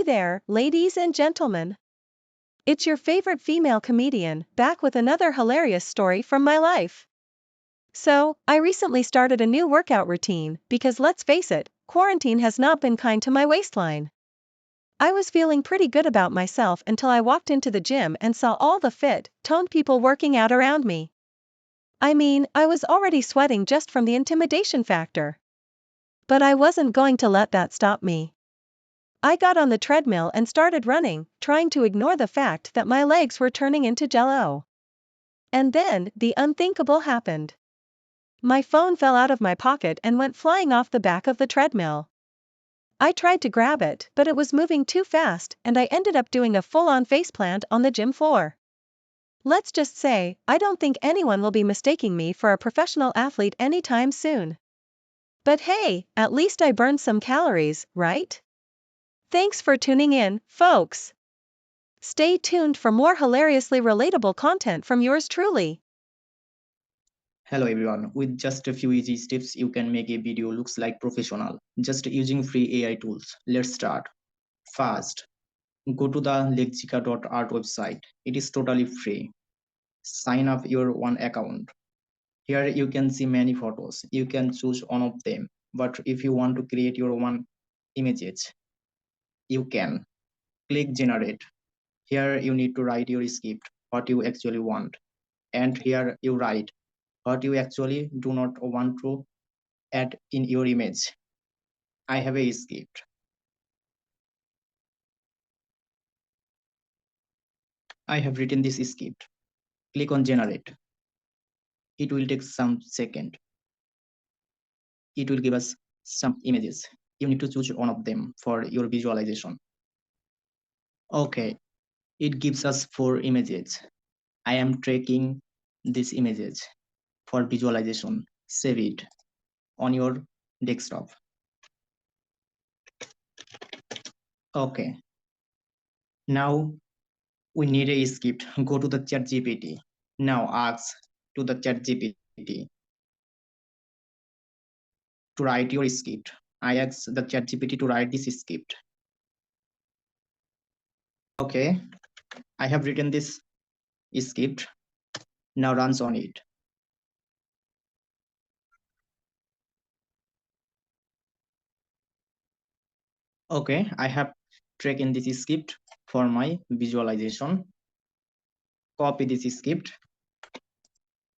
Hey there, ladies and gentlemen. It's your favorite female comedian, back with another hilarious story from my life. So, I recently started a new workout routine because let's face it, quarantine has not been kind to my waistline. I was feeling pretty good about myself until I walked into the gym and saw all the fit, toned people working out around me. I mean, I was already sweating just from the intimidation factor. But I wasn't going to let that stop me. I got on the treadmill and started running, trying to ignore the fact that my legs were turning into jello. And then, the unthinkable happened. My phone fell out of my pocket and went flying off the back of the treadmill. I tried to grab it, but it was moving too fast, and I ended up doing a full-on faceplant on the gym floor. Let's just say, I don't think anyone will be mistaking me for a professional athlete anytime soon. But hey, at least I burned some calories, right? Thanks for tuning in, folks. Stay tuned for more hilariously relatable content from yours truly. Hello everyone, with just a few easy steps you can make a video looks like professional, just using free AI tools. Let's start. First, go to the lexica.art website. It is totally free. Sign up your one account. Here you can see many photos. You can choose one of them, but if you want to create your own images, you can. Click generate. Here you need to write your script, what you actually want. And here you write what you actually do not want to add in your image. I have a script. I have written this script. Click on generate. It will take some second. It will give us some images. You need to choose one of them for your visualization. Okay, it gives us 4 images. I am tracking these images for visualization. Save it on your desktop. Okay, now we need a script. Go to the ChatGPT. Now ask to the ChatGPT to write your script. I asked the ChatGPT to write this script. Okay, I have written this script. Now runs on it. Okay, I have taken this script for my visualization. Copy this script.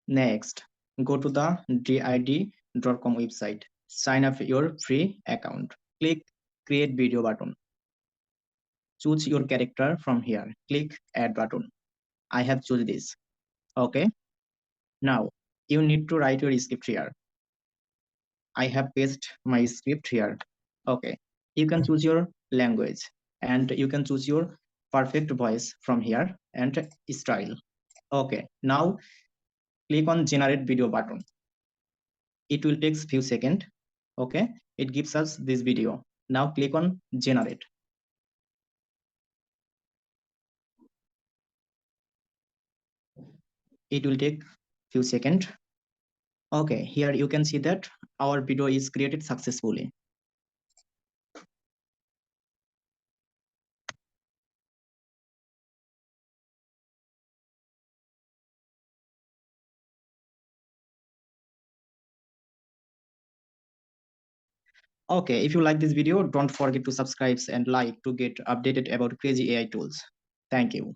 Next, go to the did.com website. Sign up your free account. Click create video button. Choose your character from here. Click add button. I have chosen this. Okay. Now you need to write your script here. I have pasted my script here. Okay. You can choose your language and you can choose your perfect voice from here and style. Okay. Now click on generate video button. It will take few seconds. Okay. It gives us this video. Now click on generate. It will take few seconds. Okay, here you can see that our video is created successfully. Okay, if you like this video, don't forget to subscribe and like to get updated about crazy AI tools. Thank you.